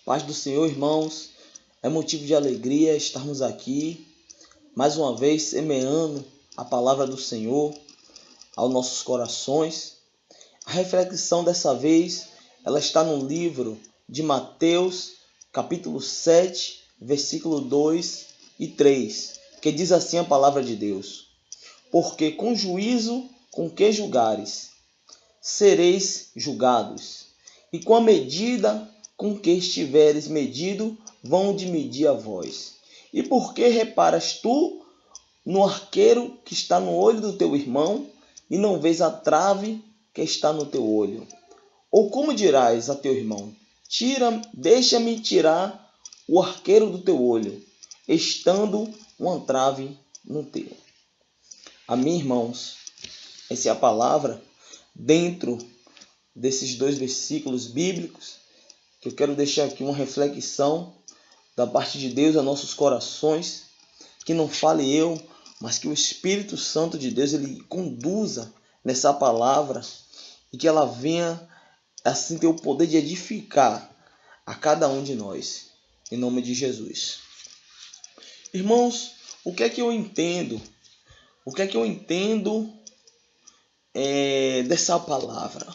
Paz do Senhor, irmãos, é motivo de alegria estarmos aqui, mais uma vez semeando a palavra do Senhor aos nossos corações. A reflexão dessa vez, ela está no livro de Mateus, capítulo 7, versículo 2 e 3, que diz assim a palavra de Deus: Porque com juízo com que julgares, sereis julgados, e com a medida com que estiveres medido, vão de medir a vós. E por que reparas tu no arqueiro que está no olho do teu irmão, e não vês a trave que está no teu olho? Ou como dirás a teu irmão: deixa-me tirar o arqueiro do teu olho, estando uma trave no teu? Amém, irmãos? Essa é a palavra dentro desses dois versículos bíblicos, que eu quero deixar aqui uma reflexão da parte de Deus a nossos corações, que não fale eu, mas que o Espírito Santo de Deus ele conduza nessa palavra e que ela venha assim ter o poder de edificar a cada um de nós, em nome de Jesus. Irmãos, o que é que eu entendo? O que é que eu entendo dessa palavra?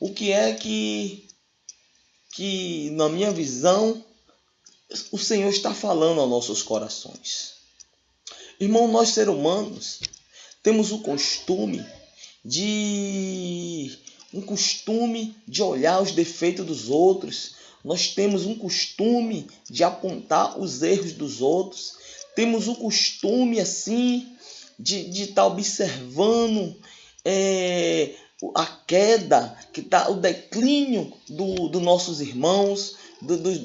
O que é que na minha visão o Senhor está falando aos nossos corações? Irmão, nós seres humanos temos o costume de olhar os defeitos dos outros. Nós temos um costume de apontar os erros dos outros. Temos o costume assim de estar observando a queda, o declínio dos nossos irmãos, dos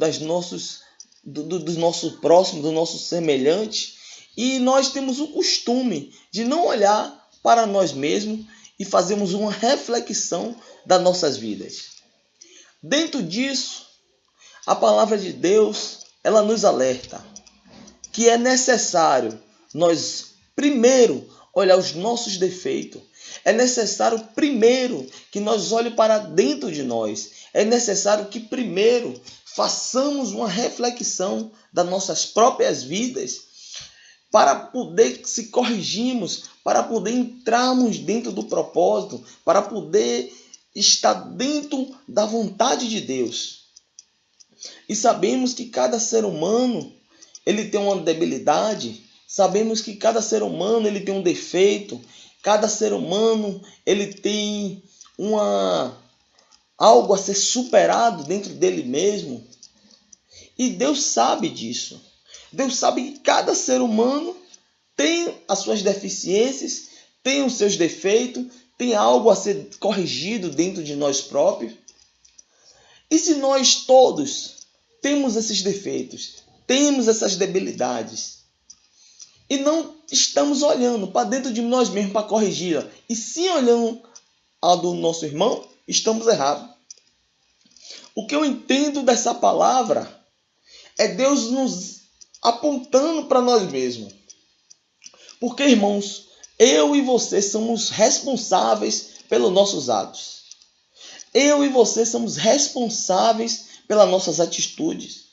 nossos próximos, dos nossos semelhantes. E nós temos o costume de não olhar para nós mesmos e fazermos uma reflexão das nossas vidas. Dentro disso, a palavra de Deus, ela nos alerta que é necessário nós primeiro olhar os nossos defeitos. É necessário primeiro que nós olhemos para dentro de nós. É necessário que primeiro façamos uma reflexão das nossas próprias vidas, para poder se corrigirmos, para poder entrarmos dentro do propósito, para poder estar dentro da vontade de Deus. E sabemos que cada ser humano ele tem uma debilidade, sabemos que cada ser humano ele tem um defeito, cada ser humano ele tem algo a ser superado dentro dele mesmo. E Deus sabe disso. Deus sabe que cada ser humano tem as suas deficiências, tem os seus defeitos, tem algo a ser corrigido dentro de nós próprios. E se nós todos temos esses defeitos, temos essas debilidades, e não estamos olhando para dentro de nós mesmos para corrigi-la, e sim olhando a do nosso irmão, estamos errados. O que eu entendo dessa palavra é Deus nos apontando para nós mesmos. Porque, irmãos, eu e você somos responsáveis pelos nossos atos. Eu e você somos responsáveis pelas nossas atitudes.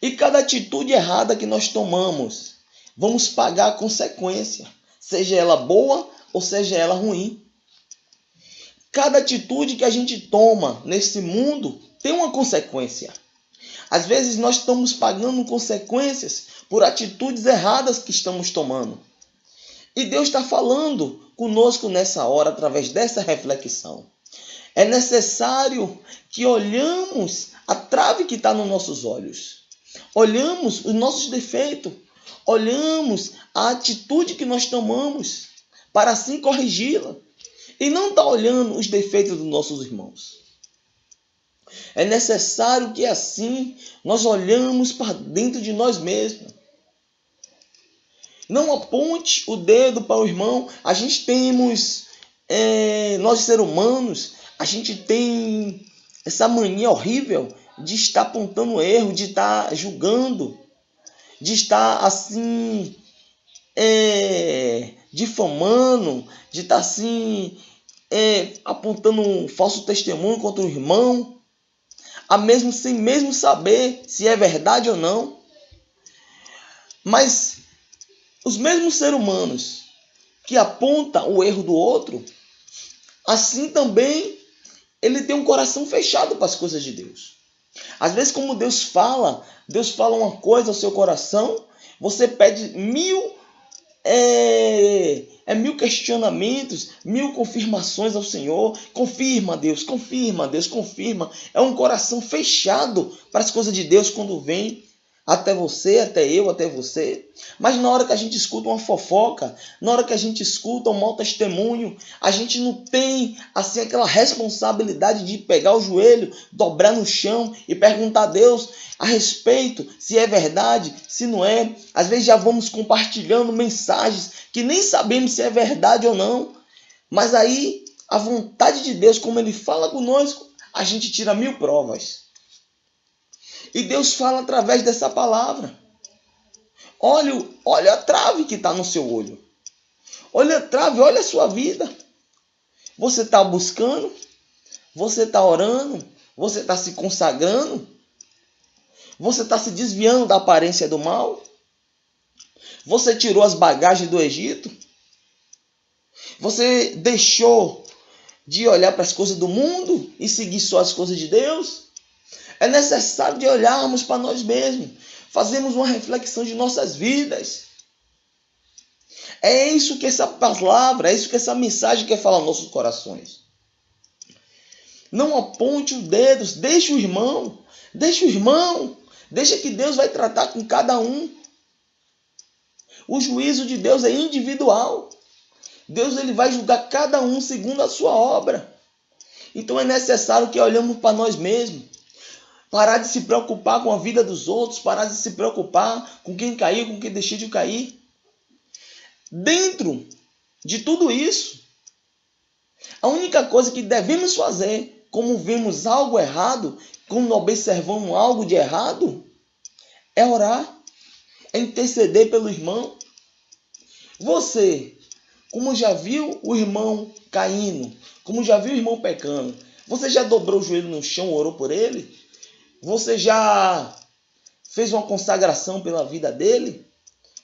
E cada atitude errada que nós tomamos, vamos pagar a consequência, seja ela boa ou seja ela ruim. Cada atitude que a gente toma nesse mundo tem uma consequência. Às vezes nós estamos pagando consequências por atitudes erradas que estamos tomando. E Deus está falando conosco nessa hora, através dessa reflexão. É necessário que olhamos a trave que está nos nossos olhos. Olhamos os nossos defeitos. Olhamos a atitude que nós tomamos para assim corrigi-la. E não está olhando os defeitos dos nossos irmãos. É necessário que assim nós olhamos para dentro de nós mesmos. Não aponte o dedo para o irmão. A gente temos, nós seres humanos, a gente tem essa mania horrível de estar apontando erro, de estar julgando, de estar assim, difamando, de estar assim, apontando um falso testemunho contra o irmão. sem mesmo saber se é verdade ou não. Mas os mesmos seres humanos que apontam o erro do outro, assim também ele tem um coração fechado para as coisas de Deus. Às vezes, como Deus fala uma coisa ao seu coração, você pede mil questionamentos, 1000 confirmações ao Senhor. Confirma, Deus, confirma, Deus, confirma. É um coração fechado para as coisas de Deus quando vem até você, até eu, até você. Mas na hora que a gente escuta uma fofoca, na hora que a gente escuta um mau testemunho, a gente não tem assim aquela responsabilidade de pegar o joelho, dobrar no chão e perguntar a Deus a respeito se é verdade, se não é. Às vezes já vamos compartilhando mensagens que nem sabemos se é verdade ou não. Mas aí a vontade de Deus, como Ele fala conosco, a gente tira 1000 provas. E Deus fala através dessa palavra. Olha a trave que está no seu olho. Olha a trave, olha a sua vida. Você está buscando? Você está orando? Você está se consagrando? Você está se desviando da aparência do mal? Você tirou as bagagens do Egito? Você deixou de olhar para as coisas do mundo e seguir só as coisas de Deus? É necessário de olharmos para nós mesmos, fazermos uma reflexão de nossas vidas. É isso que essa palavra, é isso que essa mensagem quer falar aos nossos corações. Não aponte os dedos, deixa o irmão, deixa que Deus vai tratar com cada um. O juízo de Deus é individual. Deus ele vai julgar cada um segundo a sua obra. Então é necessário que olhemos para nós mesmos. Parar de se preocupar com a vida dos outros, parar de se preocupar com quem caiu, com quem deixou de cair. Dentro de tudo isso, a única coisa que devemos fazer, como vemos algo errado, quando observamos algo de errado, é orar, é interceder pelo irmão. Você, como já viu o irmão caindo, como já viu o irmão pecando, você já dobrou o joelho no chão, orou por ele? Você já fez uma consagração pela vida dele?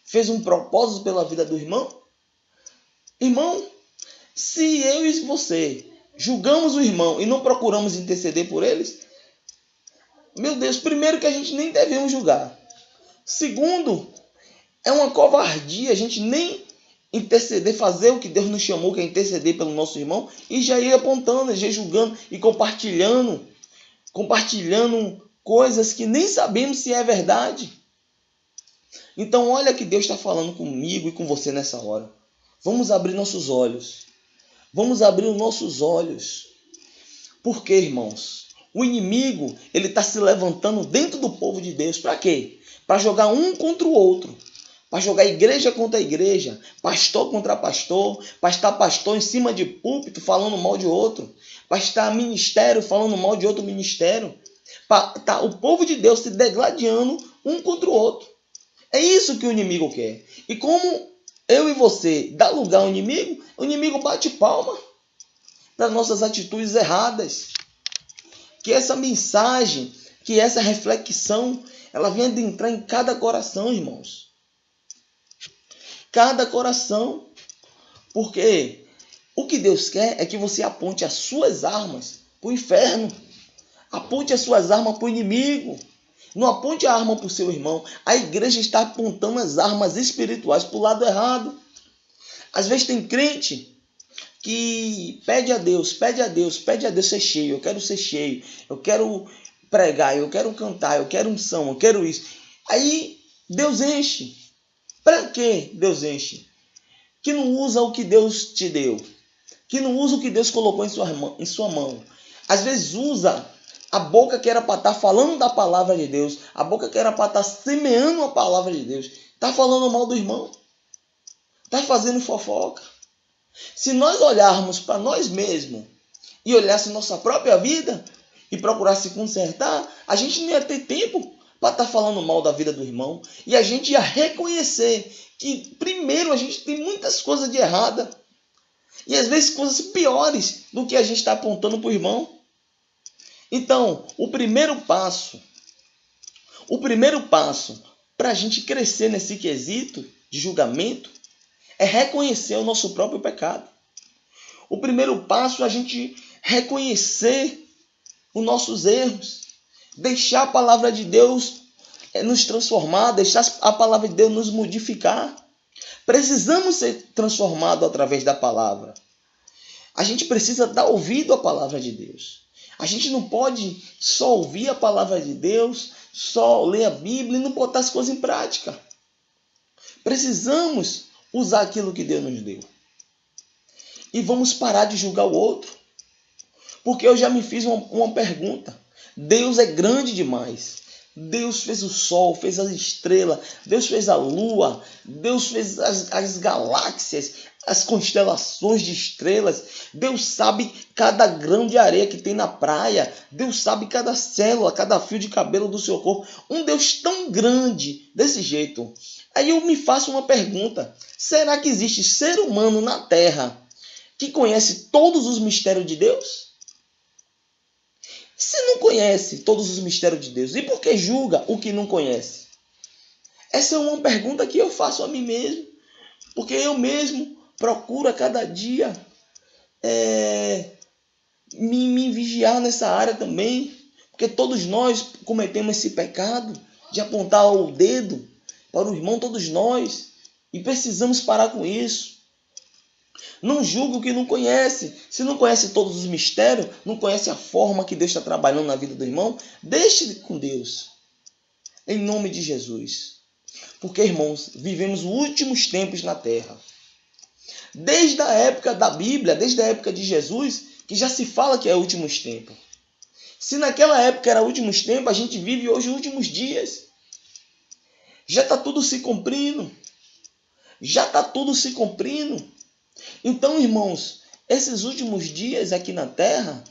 Fez um propósito pela vida do irmão? Irmão, se eu e você julgamos o irmão e não procuramos interceder por eles, meu Deus, primeiro que a gente nem devemos julgar. Segundo, é uma covardia a gente nem interceder, fazer o que Deus nos chamou, que é interceder pelo nosso irmão, e já ir apontando, já ir julgando e compartilhando coisas que nem sabemos se é verdade. Então olha que Deus está falando comigo e com você nessa hora. Vamos abrir nossos olhos. Vamos abrir os nossos olhos. Por quê, irmãos? O inimigo ele está se levantando dentro do povo de Deus. Para quê? Para jogar um contra o outro. Para jogar igreja contra igreja, pastor contra pastor, para estar pastor em cima de púlpito falando mal de outro, para estar ministério falando mal de outro ministério, para estar o povo de Deus se degladiando um contra o outro. É isso que o inimigo quer. E como eu e você dá lugar ao inimigo, o inimigo bate palma para nossas atitudes erradas. Que essa mensagem, que essa reflexão, ela venha de entrar em cada coração, irmãos. Cada coração. Porque o que Deus quer é que você aponte as suas armas para o inferno. Aponte as suas armas para o inimigo. Não aponte a arma para o seu irmão. A igreja está apontando as armas espirituais para o lado errado. Às vezes tem crente que pede a Deus ser cheio. Eu quero ser cheio. Eu quero pregar, eu quero cantar, eu quero unção, eu quero isso. Aí Deus enche. Para que Deus enche? Que não usa o que Deus te deu. Que não usa o que Deus colocou em sua mão. Às vezes usa a boca que era para estar falando da palavra de Deus. A boca que era para estar semeando a palavra de Deus. Está falando mal do irmão. Está fazendo fofoca. Se nós olharmos para nós mesmos e olhássemos nossa própria vida e procurasse se consertar, a gente não ia ter tempo para estar falando mal da vida do irmão. E a gente ia reconhecer que primeiro a gente tem muitas coisas de errada. E às vezes coisas piores do que a gente está apontando para o irmão. Então, o primeiro passo para a gente crescer nesse quesito de julgamento é reconhecer o nosso próprio pecado. O primeiro passo é a gente reconhecer os nossos erros, deixar a palavra de Deus nos transformar, deixar a palavra de Deus nos modificar. Precisamos ser transformados através da palavra. A gente precisa dar ouvido à palavra de Deus. A gente não pode só ouvir a palavra de Deus, só ler a Bíblia e não botar as coisas em prática. Precisamos usar aquilo que Deus nos deu. E vamos parar de julgar o outro. Porque eu já me fiz uma pergunta. Deus é grande demais. Deus fez o sol, fez as estrelas, Deus fez a lua, Deus fez as galáxias, as constelações de estrelas. Deus sabe cada grão de areia que tem na praia. Deus sabe cada célula, cada fio de cabelo do seu corpo. Um Deus tão grande, desse jeito. Aí eu me faço uma pergunta. Será que existe ser humano na Terra que conhece todos os mistérios de Deus? Se não conhece todos os mistérios de Deus, e por que julga o que não conhece? Essa é uma pergunta que eu faço a mim mesmo. Porque eu mesmo procuro a cada dia me vigiar nessa área também. Porque todos nós cometemos esse pecado de apontar o dedo para o irmão, todos nós. E precisamos parar com isso. Não julgue o que não conhece. Se não conhece todos os mistérios, não conhece a forma que Deus está trabalhando na vida do irmão, deixe com Deus. Em nome de Jesus. Porque, irmãos, vivemos os últimos tempos na Terra. Desde a época da Bíblia, desde a época de Jesus, que já se fala que é últimos tempos. Se naquela época era últimos tempos, a gente vive hoje os últimos dias. Já está tudo se cumprindo. Já está tudo se cumprindo. Então, irmãos, esses últimos dias aqui na Terra,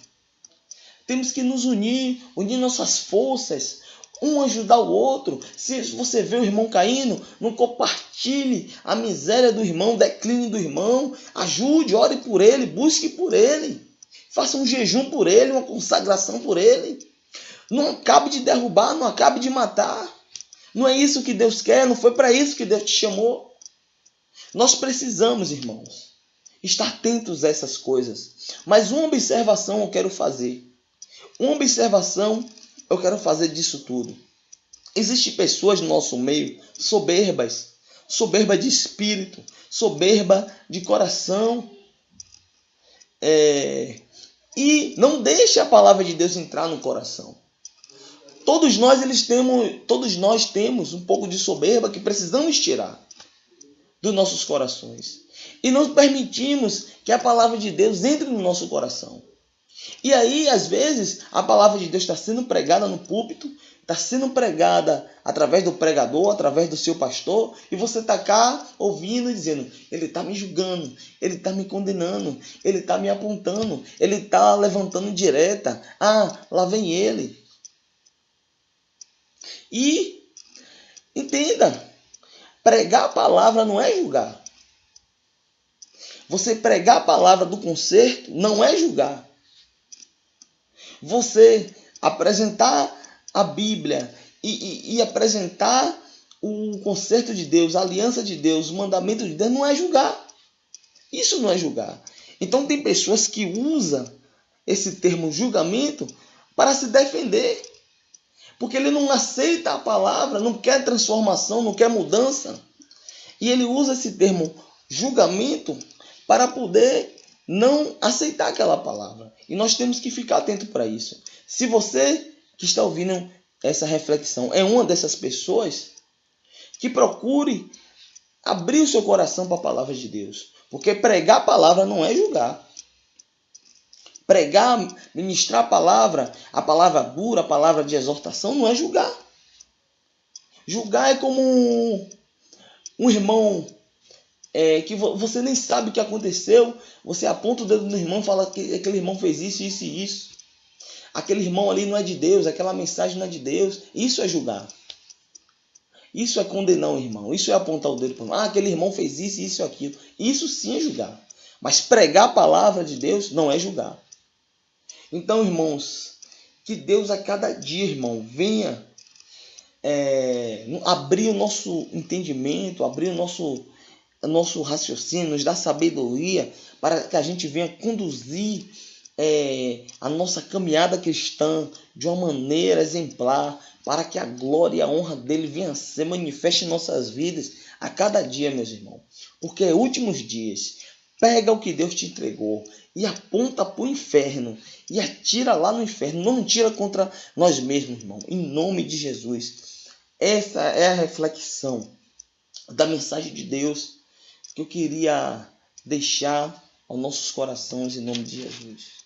temos que nos unir nossas forças, um ajudar o outro. Se você vê o irmão caindo, não compartilhe a miséria do irmão, o declínio do irmão. Ajude, ore por ele, busque por ele. Faça um jejum por ele, uma consagração por ele. Não acabe de derrubar, não acabe de matar. Não é isso que Deus quer, não foi para isso que Deus te chamou. Nós precisamos, irmãos, estar atentos a essas coisas. Mas uma observação eu quero fazer. Uma observação eu quero fazer disso tudo. Existem pessoas no nosso meio soberbas. Soberba de espírito. Soberba de coração. E não deixe a palavra de Deus entrar no coração. Todos nós temos um pouco de soberba que precisamos tirar dos nossos corações. E não permitimos que a palavra de Deus entre no nosso coração. E aí, às vezes, a palavra de Deus está sendo pregada no púlpito, está sendo pregada através do pregador, através do seu pastor, e você está cá ouvindo e dizendo, ele está me julgando, ele está me condenando, ele está me apontando, ele está levantando direta. Ah, lá vem ele. E entenda, pregar a palavra não é julgar. Você pregar a palavra do conserto não é julgar. Você apresentar a Bíblia e apresentar o conserto de Deus, a aliança de Deus, o mandamento de Deus, não é julgar. Isso não é julgar. Então tem pessoas que usam esse termo julgamento para se defender. Porque ele não aceita a palavra, não quer transformação, não quer mudança. E ele usa esse termo julgamento para poder não aceitar aquela palavra. E nós temos que ficar atento para isso. Se você que está ouvindo essa reflexão é uma dessas pessoas, que procure abrir o seu coração para a palavra de Deus. Porque pregar a palavra não é julgar. Pregar, ministrar a palavra dura, a palavra de exortação, não é julgar. Julgar é como um irmão que você nem sabe o que aconteceu, você aponta o dedo no irmão e fala que aquele irmão fez isso, isso e isso. Aquele irmão ali não é de Deus, aquela mensagem não é de Deus. Isso é julgar. Isso é condenar o irmão. Isso é apontar o dedo para o irmão. Ah, aquele irmão fez isso, isso e aquilo. Isso sim é julgar. Mas pregar a palavra de Deus não é julgar. Então, irmãos, Que Deus a cada dia, irmão, venha abrir o nosso entendimento, abrir o nosso raciocínio, nos dar sabedoria para que a gente venha conduzir a nossa caminhada cristã de uma maneira exemplar, para que a glória e a honra dele venha a ser manifesta em nossas vidas a cada dia, meus irmãos. Porque é últimos dias. Pega o que Deus te entregou e aponta para o inferno e atira lá no inferno. Não atira contra nós mesmos, irmão. Em nome de Jesus. Essa é a reflexão da mensagem de Deus que eu queria deixar aos nossos corações em nome de Jesus.